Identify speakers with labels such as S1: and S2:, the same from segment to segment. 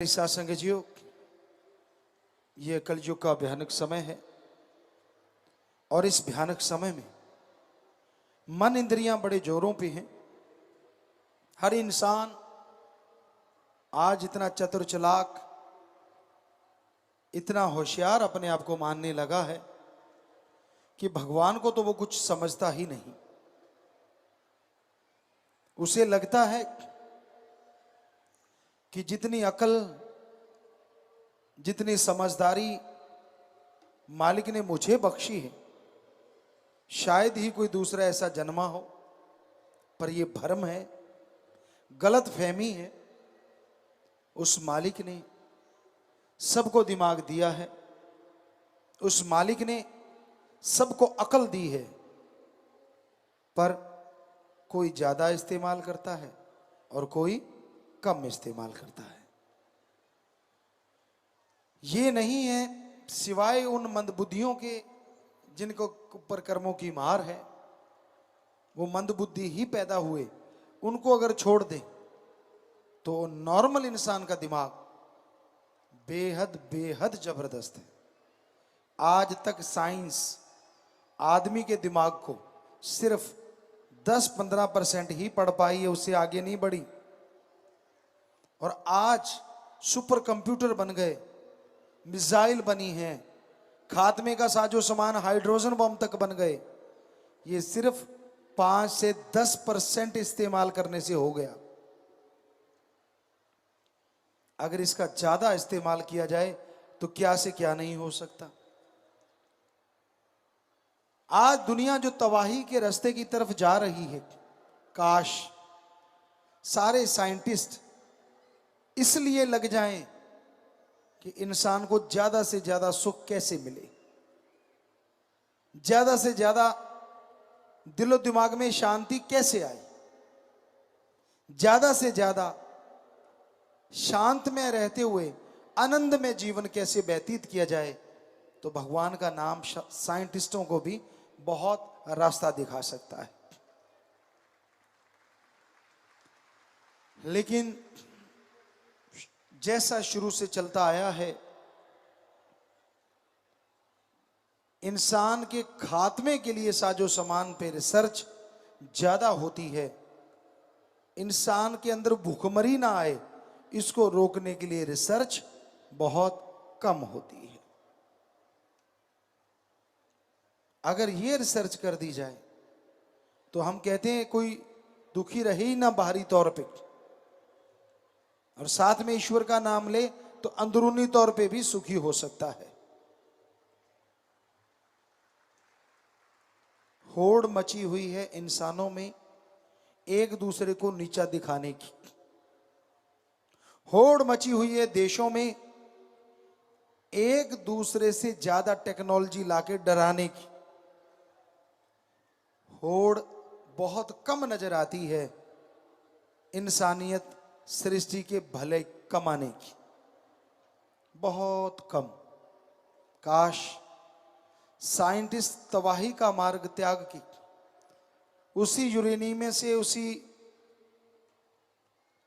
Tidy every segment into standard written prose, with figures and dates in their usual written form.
S1: प्यारी साथ संगतियों, ये कलयुग का भयानक समय है और इस भयानक समय में मन इंद्रियां बड़े जोरों पे हैं। हर इंसान आज इतना चतुर चालाक, इतना होशियार अपने आप को मानने लगा है कि भगवान को तो वो कुछ समझता ही नहीं। उसे लगता है कि जितनी अकल, जितनी समझदारी मालिक ने मुझे बख्शी है, शायद ही कोई दूसरा ऐसा जन्मा हो। पर यह भ्रम है, गलत फहमी है। उस मालिक ने सबको दिमाग दिया है, उस मालिक ने सबको अकल दी है, पर कोई ज्यादा इस्तेमाल करता है और कोई कम इस्तेमाल करता है। ये नहीं है सिवाय उन मंदबुद्धियों के जिनको ऊपर कर्मों की मार है। वो मंदबुद्धि ही पैदा हुए, उनको अगर छोड़ दे तो नॉर्मल इंसान का दिमाग बेहद बेहद जबरदस्त है। आज तक साइंस आदमी के दिमाग को सिर्फ 10-15% ही पढ़ पाई है, उससे आगे नहीं बढ़ी। और आज सुपर कंप्यूटर बन गए, मिसाइल बनी है, खात्मे का साजो सामान हाइड्रोजन बम तक बन गए। ये सिर्फ 5 से 10% इस्तेमाल करने से हो गया। अगर इसका ज्यादा इस्तेमाल किया जाए तो क्या से क्या नहीं हो सकता। आज दुनिया जो तबाही के रास्ते की तरफ जा रही है, काश सारे साइंटिस्ट इसलिए लग जाएं कि इंसान को ज्यादा से ज्यादा सुख कैसे मिले, ज्यादा से ज्यादा दिलो दिमाग में शांति कैसे आए, ज्यादा से ज्यादा शांत में रहते हुए आनंद में जीवन कैसे व्यतीत किया जाए। तो भगवान का नाम साइंटिस्टों को भी बहुत रास्ता दिखा सकता है। लेकिन जैसा शुरू से चलता आया है, इंसान के खात्मे के लिए साजो सामान पे रिसर्च ज्यादा होती है। इंसान के अंदर भूखमरी ना आए, इसको रोकने के लिए रिसर्च बहुत कम होती है। अगर ये रिसर्च कर दी जाए तो हम कहते हैं कोई दुखी रहे ही ना बाहरी तौर पे, और साथ में ईश्वर का नाम ले तो अंदरूनी तौर पे भी सुखी हो सकता है। होड़ मची हुई है इंसानों में एक दूसरे को नीचा दिखाने की। होड़ मची हुई है देशों में एक दूसरे से ज्यादा टेक्नोलॉजी लाके डराने की। होड़ बहुत कम नजर आती है इंसानियत सृष्टि के भले कमाने की, बहुत कम। काश साइंटिस्ट तबाही का मार्ग त्याग की उसी यूरेनियम में से, उसी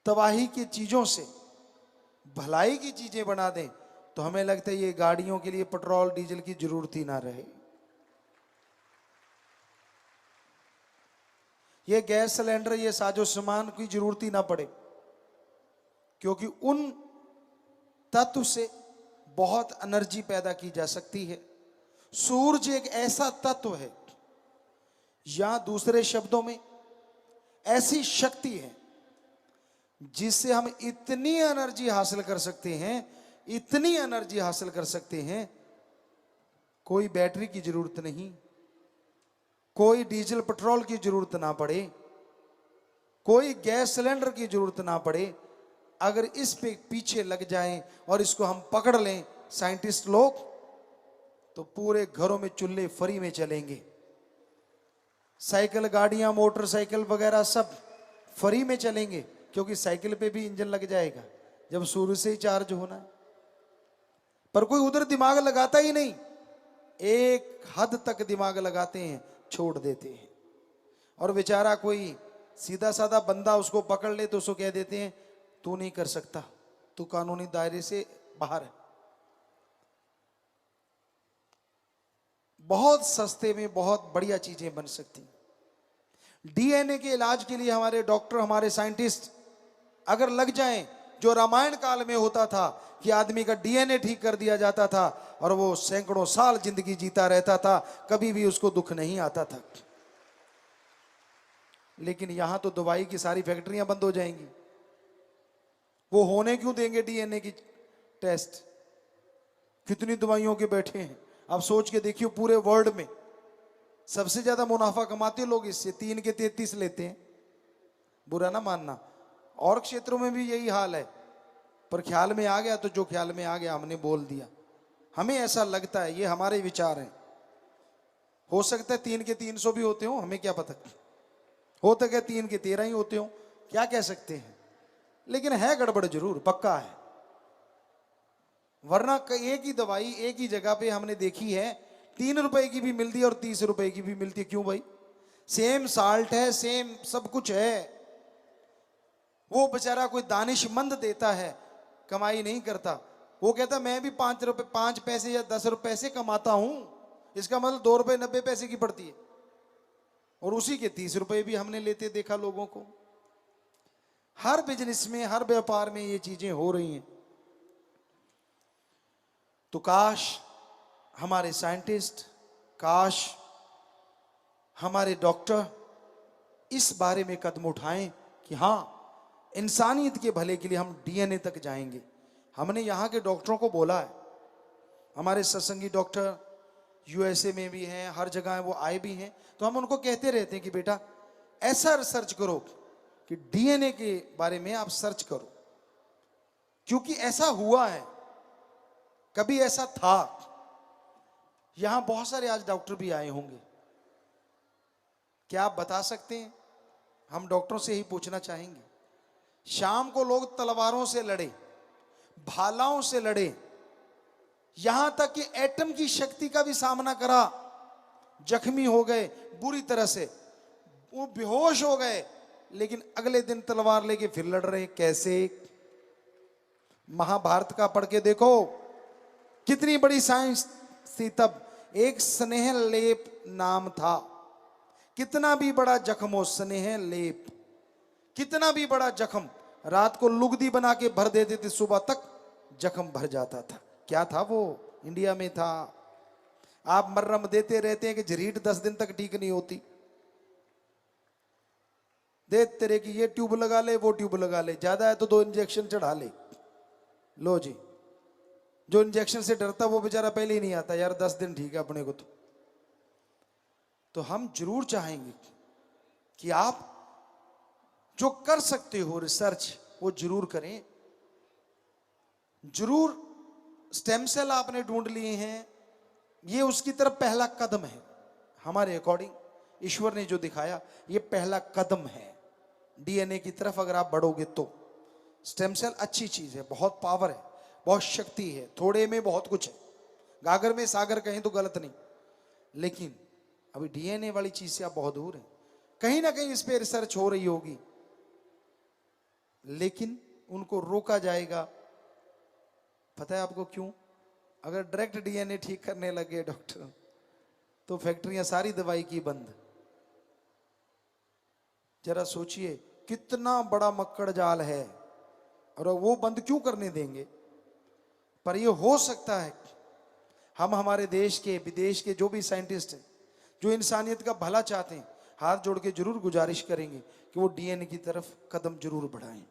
S1: तबाही की चीजों से भलाई की चीजें बना दें, तो हमें लगता है ये गाड़ियों के लिए पेट्रोल डीजल की जरूरत ही ना रहे। ये गैस सिलेंडर, ये साजो सामान की जरूरत ही ना पड़े, क्योंकि उन तत्व से बहुत एनर्जी पैदा की जा सकती है। सूरज एक ऐसा तत्व है, या दूसरे शब्दों में ऐसी शक्ति है जिससे हम इतनी एनर्जी हासिल कर सकते हैं, इतनी एनर्जी हासिल कर सकते हैं, कोई बैटरी की जरूरत नहीं, कोई डीजल पेट्रोल की जरूरत ना पड़े, कोई गैस सिलेंडर की जरूरत ना पड़े। अगर इस पे पीछे लग जाएं और इसको हम पकड़ लें साइंटिस्ट लोग, तो पूरे घरों में चूल्हे फ्री में चलेंगे। साइकिल, गाड़ियां, मोटरसाइकिल वगैरह सब फ्री में चलेंगे, क्योंकि साइकिल पे भी इंजन लग जाएगा जब सूर्य से ही चार्ज होना है। पर कोई उधर दिमाग लगाता ही नहीं, एक हद तक दिमाग लगाते हैं, छोड़ देते हैं। और बेचारा कोई सीधा साधा बंदा उसको पकड़ ले तो उसको कह देते हैं तू नहीं कर सकता, तो कानूनी दायरे से बाहर है। बहुत सस्ते में बहुत बढ़िया चीजें बन सकती। डीएनए के इलाज के लिए हमारे डॉक्टर, हमारे साइंटिस्ट अगर लग जाएं, जो रामायण काल में होता था कि आदमी का डीएनए ठीक कर दिया जाता था और वो सैकड़ों साल जिंदगी जीता रहता था, कभी भी उसको दुख नहीं आता था। लेकिन यहां तो दवाई की सारी फैक्ट्रियां बंद हो जाएंगी। वो होने क्यों देंगे डीएनए की टेस्ट? कितनी दवाइयों के बैठे हैं। अब सोच के देखिए, पूरे वर्ल्ड में सबसे ज्यादा मुनाफा कमाते लोग इससे 3 के 33 लेते हैं। बुरा ना मानना, और क्षेत्रों में भी यही हाल है, पर ख्याल में आ गया तो जो ख्याल में आ गया हमने बोल दिया। हमें ऐसा लगता है, ये हमारे विचार हैं। हो सकता है 3 के 300 भी होते हो, हमें क्या पता। हो तो क्या 3 के 13 ही होते हो, क्या कह सकते हैं। लेकिन है गड़बड़ जरूर, पक्का है। वरना एक ही दवाई एक ही जगह पे हमने देखी है, 3 रुपए की भी मिलती है और 30 रुपए की भी मिलती है। क्यों भाई? सेम साल्ट है, सेम सब कुछ है। वो बेचारा कोई दानिशमंद देता है, कमाई नहीं करता। वो कहता मैं भी 5 रुपए 5 पैसे या 10 रुपए से कमाता हूं, इसका मतलब 2 रुपए 90 पैसे की पड़ती है। और उसी के 30 रुपए भी हमने लेते देखा लोगों को। हर बिजनेस में, हर व्यापार में ये चीजें हो रही हैं। तो काश हमारे साइंटिस्ट, काश हमारे डॉक्टर इस बारे में कदम उठाएं कि हां, इंसानियत के भले के लिए हम डीएनए तक जाएंगे। हमने यहाँ के डॉक्टरों को बोला है, हमारे सत्संगी डॉक्टर यूएसए में भी हैं, हर जगह वो आए भी हैं, तो हम उनको कहते रहते हैं कि बेटा ऐसा रिसर्च करो कि डीएनए के बारे में आप सर्च करो, क्योंकि ऐसा हुआ है, कभी ऐसा था। यहां बहुत सारे आज डॉक्टर भी आए होंगे, क्या आप बता सकते हैं? हम डॉक्टरों से ही पूछना चाहेंगे। शाम को लोग तलवारों से लड़े, भालाओं से लड़े, यहां तक कि एटम की शक्ति का भी सामना करा, जख्मी हो गए बुरी तरह से, वो बेहोश हो गए, लेकिन अगले दिन तलवार लेके फिर लड़ रहे। कैसे? महाभारत का पढ़ के देखो, कितनी बड़ी साइंस थी तब। एक स्नेह लेप नाम था, कितना भी बड़ा जख्म हो, स्नेह लेप, कितना भी बड़ा जख्म, रात को लुगदी बना के भर देते थे, सुबह तक जख्म भर जाता था। क्या था वो? इंडिया में था। आप मर्रम देते रहते हैं कि झरीट 10 दिन तक ठीक नहीं होती, देते रहे कि ये ट्यूब लगा ले, वो ट्यूब लगा ले, ज्यादा है तो 2 इंजेक्शन चढ़ा ले। लो जी, जो इंजेक्शन से डरता वो बेचारा पहले ही नहीं आता, यार 10 दिन ठीक है अपने को। तो हम जरूर चाहेंगे कि आप जो कर सकते हो रिसर्च, वो जरूर करें। जरूर स्टेम सेल आपने ढूंढ लिए हैं, ये उसकी तरफ पहला कदम है। हमारे अकॉर्डिंग ईश्वर ने जो दिखाया, ये पहला कदम है डीएनए की तरफ। अगर आप बढ़ोगे तो स्टेम सेल अच्छी चीज है, बहुत पावर है, बहुत शक्ति है, थोड़े में बहुत कुछ है। गागर में सागर कहें तो गलत नहीं, लेकिन अभी डीएनए वाली चीज से आप बहुत दूर हैं। कहीं ना कहीं इस पे रिसर्च हो रही होगी, लेकिन उनको रोका जाएगा। पता है आपको क्यों? अगर डायरेक्ट डीएनए ठीक करने लगे डॉक्टर, तो फैक्ट्रियां सारी दवाई की बंद। जरा सोचिए कितना बड़ा मक्कड़ जाल है, और वो बंद क्यों करने देंगे? पर ये हो सकता है हम हमारे देश के, विदेश के जो भी साइंटिस्ट हैं, जो इंसानियत का भला चाहते हैं, हाथ जोड़ के जरूर गुजारिश करेंगे कि वो डीएनए की तरफ कदम जरूर बढ़ाएं।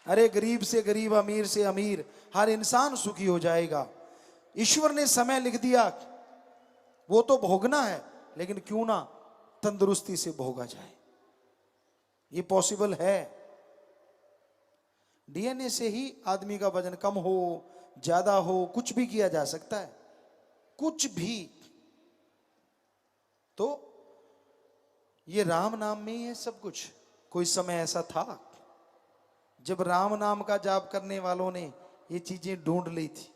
S1: अरे गरीब से गरीब, अमीर से अमीर, हर इंसान सुखी हो जाएगा। ईश्वर ने समय लिख दिया, वो तो भोगना है, लेकिन क्यों ना तंदुरुस्ती से भोगा जाए। ये पॉसिबल है। डीएनए से ही आदमी का वजन कम हो, ज्यादा हो, कुछ भी किया जा सकता है, कुछ भी। तो ये राम नाम में ही है सब कुछ। कोई समय ऐसा था जब राम नाम का जाप करने वालों ने ये चीजें ढूंढ ली थी।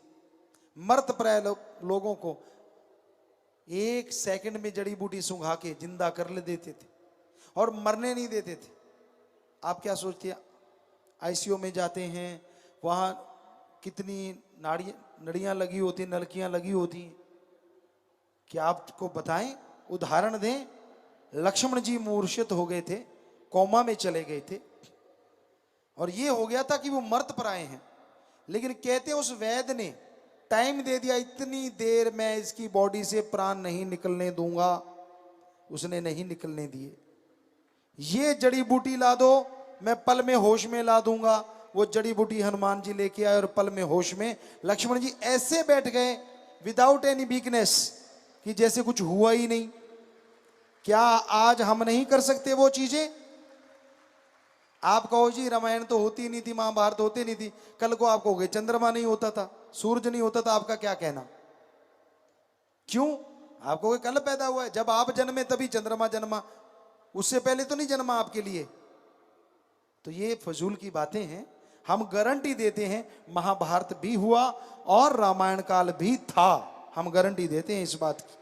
S1: मर्त प्राय लोगों को 1 सेकंड में जड़ी बूटी सुंघा के जिंदा कर ले देते थे, और मरने नहीं देते थे। आप क्या सोचते हैं? आईसीयू में जाते हैं, वहाँ कितनी नड़ियाँ लगी होती, नलकियाँ लगी होती। क्या आपको बताएं, उदाहरण दें, लक्ष्मण जी मूर्छित हो गए थे, कोमा में चले गए थे, और ये हो गया था कि वो मर्त पर आए हैं, लेकिन कहते उस वैद्य ने टाइम दे दिया, इतनी देर मैं इसकी बॉडी से प्राण नहीं निकलने दूंगा। उसने नहीं निकलने दिए। ये जड़ी बूटी ला दो, मैं पल में होश में ला दूंगा। वो जड़ी बूटी हनुमान जी लेके आए और पल में होश में लक्ष्मण जी ऐसे बैठ गए विदाउट एनी वीकनेस, कि जैसे कुछ हुआ ही नहीं। क्या आज हम नहीं कर सकते वो चीजें? आप कहो जी रामायण तो होती नहीं थी, महाभारत होती नहीं थी, कल को आप कहोगे चंद्रमा नहीं होता था, सूरज नहीं होता था, आपका क्या कहना? क्यों? आप कहोगे कल पैदा हुआ है, जब आप जन्मे तभी चंद्रमा जन्मा, उससे पहले तो नहीं जन्मा आपके लिए। तो ये फजूल की बातें हैं। हम गारंटी देते हैं महाभारत भी हुआ और रामायण काल भी था, हम गारंटी देते हैं इस बात की।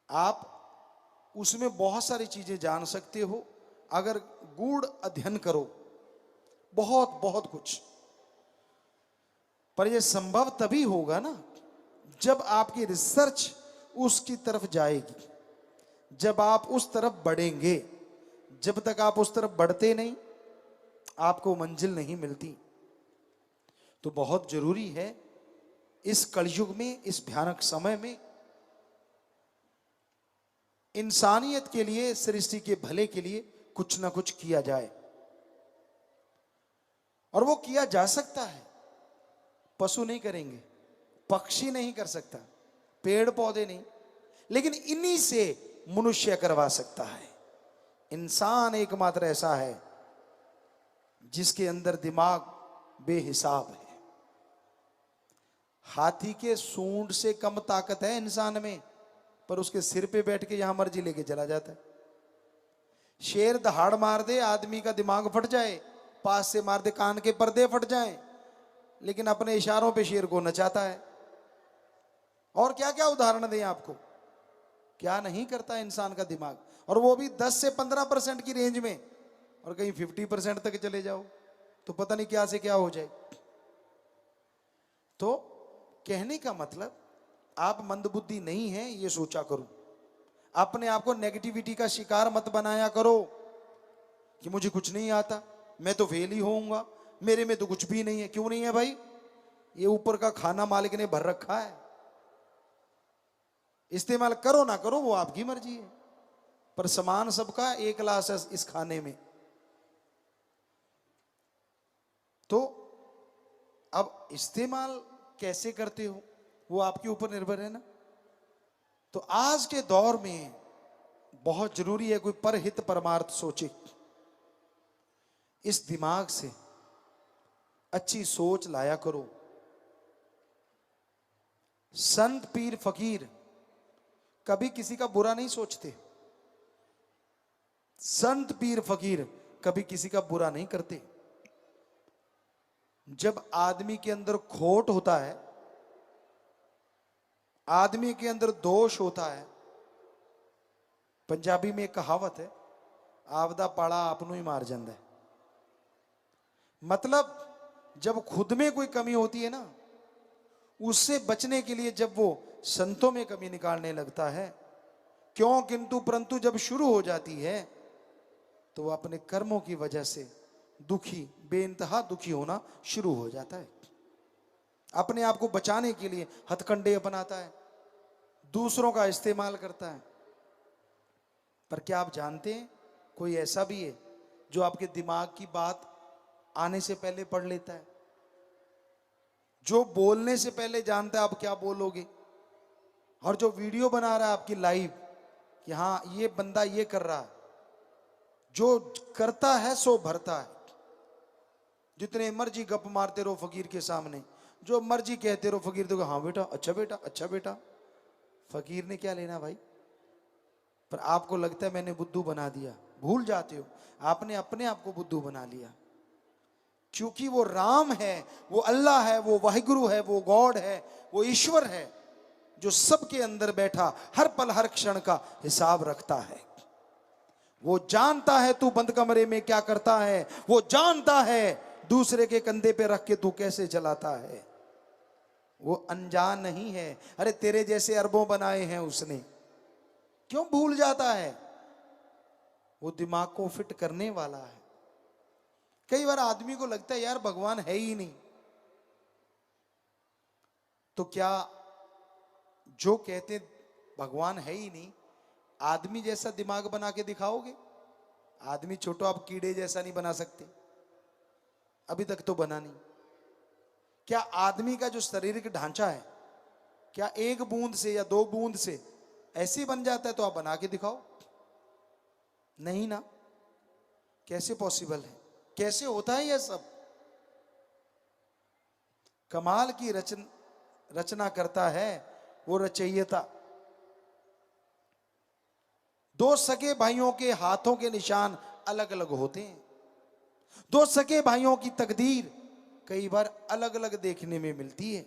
S1: आप उसमें बहुत सारी चीजें जान सकते हो अगर गूढ़ अध्ययन करो, बहुत बहुत कुछ। पर यह संभव तभी होगा ना जब आपकी रिसर्च उसकी तरफ जाएगी, जब आप उस तरफ बढ़ेंगे। जब तक आप उस तरफ बढ़ते नहीं, आपको मंजिल नहीं मिलती। तो बहुत जरूरी है इस कलयुग में, इस भयानक समय में, इंसानियत के लिए, सृष्टि के भले के लिए कुछ ना कुछ किया जाए। और वो किया जा सकता है। पशु नहीं करेंगे, पक्षी नहीं कर सकता, पेड़ पौधे नहीं, लेकिन इन्हीं से मनुष्य करवा सकता है। इंसान एकमात्र ऐसा है जिसके अंदर दिमाग बेहिसाब है। हाथी के सूंड से कम ताकत है इंसान में, पर उसके सिर पे बैठ के जहां मर्जी लेके चला जाता है। शेर दहाड़ मार दे, आदमी का दिमाग फट जाए, पास से मार दे, कान के पर्दे फट जाएं, लेकिन अपने इशारों पे शेर को नचाता है। और क्या क्या उदाहरण दें आपको, क्या नहीं करता है इंसान का दिमाग। और वो भी 10 से 15% की रेंज में, और कहीं 50% तक चले जाओ तो पता नहीं क्या से क्या हो जाए। तो कहने का मतलब, आप मंदबुद्धि नहीं है ये सोचा करो। अपने आप को नेगेटिविटी का शिकार मत बनाया करो कि मुझे कुछ नहीं आता, मैं तो फेल ही होऊंगा, मेरे में तो कुछ भी नहीं है। क्यों नहीं है भाई? ये ऊपर का खाना मालिक ने भर रखा है, इस्तेमाल करो ना करो वो आपकी मर्जी है, पर सामान सबका एक क्लास है इस खाने में। तो अब इस्तेमाल कैसे करते हो वो आपके ऊपर निर्भर है ना। तो आज के दौर में बहुत जरूरी है कोई परहित परमार्थ सोचे। इस दिमाग से अच्छी सोच लाया करो। संत पीर फकीर कभी किसी का बुरा नहीं सोचते। संत पीर फकीर कभी किसी का बुरा नहीं करते। जब आदमी के अंदर खोट होता है, आदमी के अंदर दोष होता है, पंजाबी में एक कहावत है, आपदा पाड़ा आपनों ही मार जाता है। मतलब जब खुद में कोई कमी होती है ना, उससे बचने के लिए जब वो संतों में कमी निकालने लगता है, क्यों किंतु परंतु जब शुरू हो जाती है, तो वो अपने कर्मों की वजह से दुखी, बेइंतहा दुखी होना शुरू हो जाता है। अपने आप को बचाने के लिए हथकंडे अपनाता है, दूसरों का इस्तेमाल करता है। पर क्या आप जानते हैं कोई ऐसा भी है जो आपके दिमाग की बात आने से पहले पढ़ लेता है, जो बोलने से पहले जानता है आप क्या बोलोगे, और जो वीडियो बना रहा है आपकी लाइव कि हाँ ये बंदा ये कर रहा है। जो करता है सो भरता है। जितने मर्जी गप मारते रहो फकीर के सामने, जो मर्जी कहते रहो, फकीर देखो हाँ बेटा, अच्छा बेटा, अच्छा बेटा। फकीर ने क्या लेना भाई? पर आपको लगता है मैंने बुद्धू बना दिया। भूल जाते हो आपने अपने आप को बुद्धू बना लिया, क्योंकि वो राम है, वो अल्लाह है, वो वाहिगुरु है, वो गॉड है, वो ईश्वर है जो सबके अंदर बैठा हर पल हर क्षण का हिसाब रखता है। वो जानता है तू बंद कमरे में क्या करता है, वो जानता है दूसरे के कंधे पे रख के तू कैसे चलाता है। वो अनजान नहीं है। अरे तेरे जैसे अरबों बनाए हैं उसने, क्यों भूल जाता है? वो दिमाग को फिट करने वाला है। कई बार आदमी को लगता है यार भगवान है ही नहीं, तो क्या जो कहते भगवान है ही नहीं, आदमी जैसा दिमाग बना के दिखाओगे? आदमी छोटो, आप कीड़े जैसा नहीं बना सकते, अभी तक तो बना नहीं। क्या आदमी का जो शारीरिक ढांचा है, क्या एक बूंद से या 2 बूंद से ऐसे ही बन जाता है? तो आप बना के दिखाओ। नहीं ना, कैसे पॉसिबल है? कैसे होता है यह सब? कमाल की रचना करता है वो रचयिता। 2 सगे भाइयों के हाथों के निशान अलग अलग होते हैं। 2 सगे भाइयों की तकदीर कई बार अलग अलग देखने में मिलती है।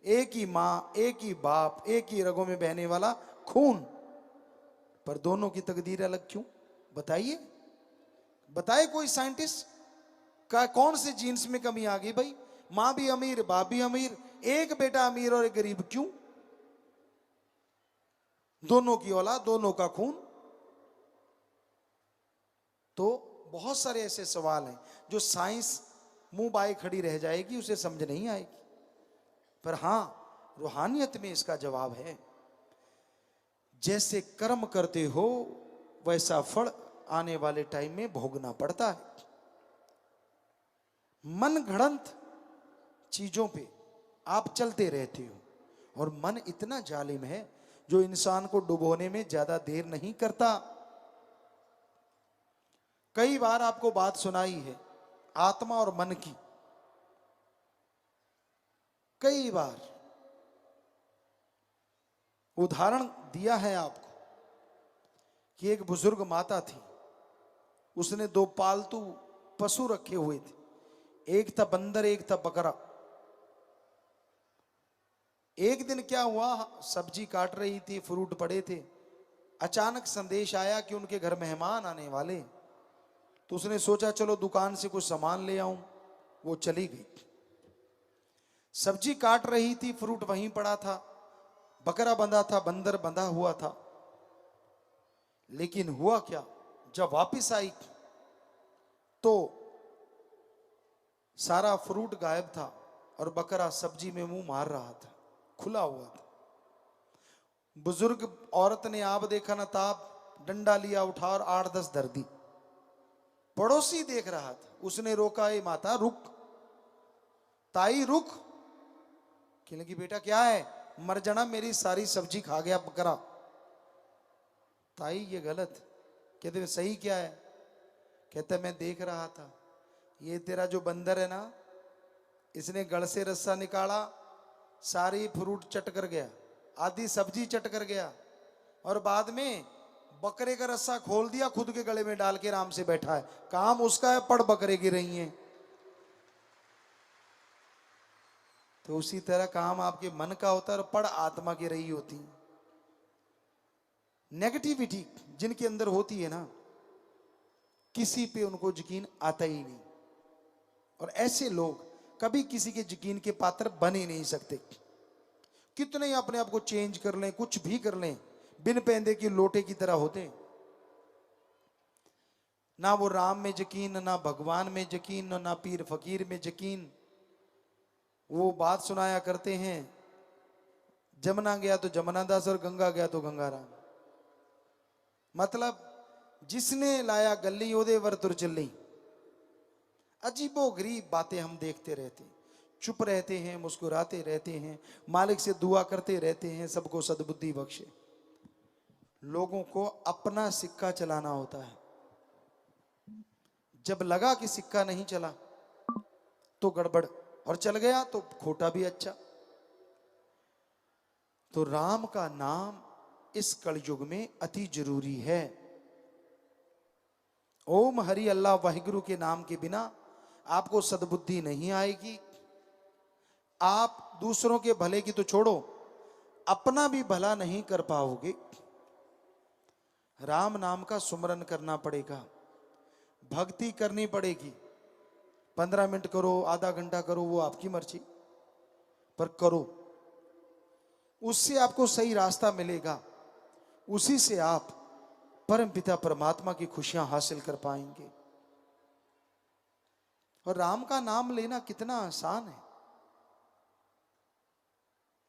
S1: एक ही मां, एक ही बाप, एक ही रगों में बहने वाला खून, पर दोनों की तकदीर अलग क्यों? बताइए, बताए कोई साइंटिस्ट का कौन से जीन्स में कमी आ गई भाई? मां भी अमीर, बाप भी अमीर, एक बेटा अमीर और एक गरीब, क्यों? दोनों की औलाद, दोनों का खून। तो बहुत सारे ऐसे सवाल हैं जो साइंस मुंह बाए खड़ी रह जाएगी, उसे समझ नहीं आएगी। पर हां, रूहानियत में इसका जवाब है। जैसे कर्म करते हो वैसा फल आने वाले टाइम में भोगना पड़ता है। मन घड़ंत चीजों पे आप चलते रहते हो, और मन इतना जालिम है जो इंसान को डुबोने में ज्यादा देर नहीं करता। कई बार आपको बात सुनाई है आत्मा और मन की, कई बार उदाहरण दिया है आपको कि एक बुजुर्ग माता थी, उसने 2 पालतू पशु रखे हुए थे, एक था बंदर, एक था बकरा। एक दिन क्या हुआ, सब्जी काट रही थी, फ्रूट पड़े थे, अचानक संदेश आया कि उनके घर मेहमान आने वाले। तो उसने सोचा चलो दुकान से कुछ सामान ले आऊं। वो चली गई, सब्जी काट रही थी, फ्रूट वहीं पड़ा था, बकरा बंधा था, बंदर बंधा हुआ था। लेकिन हुआ क्या, जब वापस आई तो सारा फ्रूट गायब था और बकरा सब्जी में मुंह मार रहा था, खुला हुआ था। बुजुर्ग औरत ने आप देखा ना ताप, डंडा लिया, उठा और 8-10 धर दी। पड़ोसी देख रहा था, उसने रोका, ए माता रुक, ताई रुक। कहने की बेटा क्या है? मर जाना, मेरी सारी सब्जी खा गया बकरा। ताई ये गलत। कहते सही क्या है? कहता मैं देख रहा था, ये तेरा जो बंदर है ना, इसने गड़ से रस्सा निकाला, सारी फ्रूट चट कर गया, आधी सब्जी चट कर गया, और बाद में बकरे का रस्सा खोल दिया, खुद के गले में डाल के आराम से बैठा है। काम उसका है, पड़ बकरे की रही है। तो उसी तरह काम आपके मन का होता है और पड़ आत्मा की रही होती। नेगेटिविटी जिनके अंदर होती है ना, किसी पे उनको यकीन आता ही नहीं, और ऐसे लोग कभी किसी के यकीन के पात्र बन ही नहीं सकते। कितने ही अपने आप को चेंज कर लें, कुछ भी कर लें, बिन पहनदे की लोटे की तरह होते। ना वो राम में यकीन, ना भगवान में यकीन, ना पीर फकीर में यकीन। वो बात सुनाया करते हैं, जमुना गया तो जमुना दास और गंगा गया तो गंगाराम। मतलब जिसने लाया गली ओदे वर तुर चली। अजीबो गरीब बातें हम देखते रहते, चुप रहते हैं, मुस्कुराते रहते हैं, मालिक से दुआ करते रहते हैं सबको सद्बुद्धि बख्शे। लोगों को अपना सिक्का चलाना होता है। जब लगा कि सिक्का नहीं चला तो गड़बड़, और चल गया तो खोटा भी अच्छा। तो राम का नाम इस कलयुग में अति जरूरी है। ओम हरि अल्लाह वाहिगुरु के नाम के बिना आपको सद्बुद्धि नहीं आएगी। आप दूसरों के भले की तो छोड़ो, अपना भी भला नहीं कर पाओगे। राम नाम का सुमरन करना पड़ेगा, भक्ति करनी पड़ेगी। 15 मिनट करो, आधा घंटा करो, वो आपकी मर्जी, पर करो। उससे आपको सही रास्ता मिलेगा, उसी से आप परम पिता परमात्मा की खुशियां हासिल कर पाएंगे। और राम का नाम लेना कितना आसान है,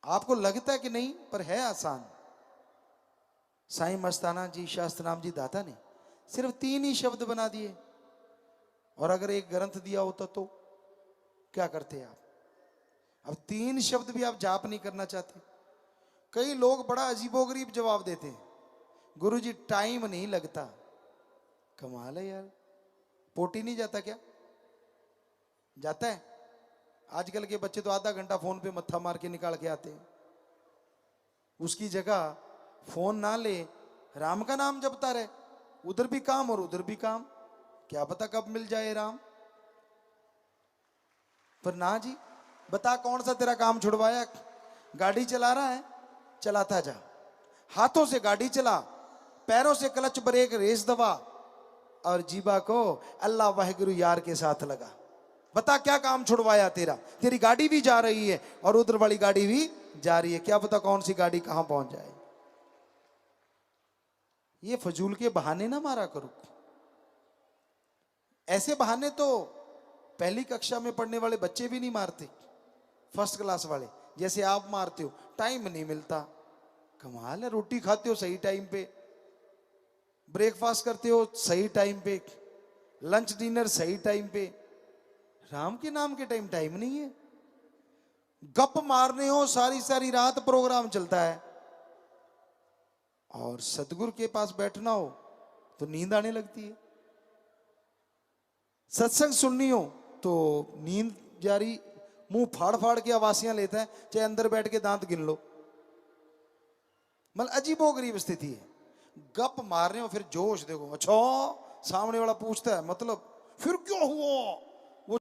S1: आपको लगता है कि नहीं, पर है आसान। साईं मस्ताना जी, शास्त्र नाम जी दाता ने सिर्फ 3 ही शब्द बना दिए, और अगर एक ग्रंथ दिया होता तो क्या करते आप? अब 3 शब्द भी आप जाप नहीं करना चाहते। कई लोग बड़ा अजीबोगरीब जवाब देते हैं, गुरुजी टाइम नहीं लगता। कमाल है यार, पोटी नहीं जाता क्या? जाता है। आजकल के बच्चे तो आधा घंटा फोन पे मत्था मार के निकाल के आते हैं। उसकी जगह फोन ना ले, राम का नाम जपता रहे, उधर भी काम और उधर भी काम, क्या पता कब मिल जाए राम। पर ना जी, बता कौन सा तेरा काम छुड़वाया? गाड़ी चला रहा है, चलाता जा, हाथों से गाड़ी चला, पैरों से क्लच ब्रेक रेस दबा, और जीबा को अल्लाह वाहिगुरु यार के साथ लगा। बता क्या काम छुड़वाया तेरा? तेरी गाड़ी भी जा रही है और उधर वाली गाड़ी भी जा रही है, क्या पता कौन सी गाड़ी कहां पहुंच जाए। ये फजूल के बहाने ना मारा करो। ऐसे बहाने तो पहली कक्षा में पढ़ने वाले बच्चे भी नहीं मारते, फर्स्ट क्लास वाले, जैसे आप मारते हो। टाइम नहीं मिलता, कमाल है। रोटी खाते हो सही टाइम पे, ब्रेकफास्ट करते हो सही टाइम पे, लंच डिनर सही टाइम पे, राम के नाम के टाइम नहीं है। गप मारने हो सारी सारी रात प्रोग्राम चलता है, और सतगुरु के पास बैठना हो तो नींद आने लगती है। सत्संग सुननी हो तो नींद जारी, मुंह फाड़ फाड़ के आवासियां लेता है, चाहे अंदर बैठ के दांत गिन लो। मतलब अजीबोगरीब स्थिति है। गप मार रहे हो, फिर जोश देखो, अच्छा सामने वाला पूछता है मतलब फिर क्यों हुआ,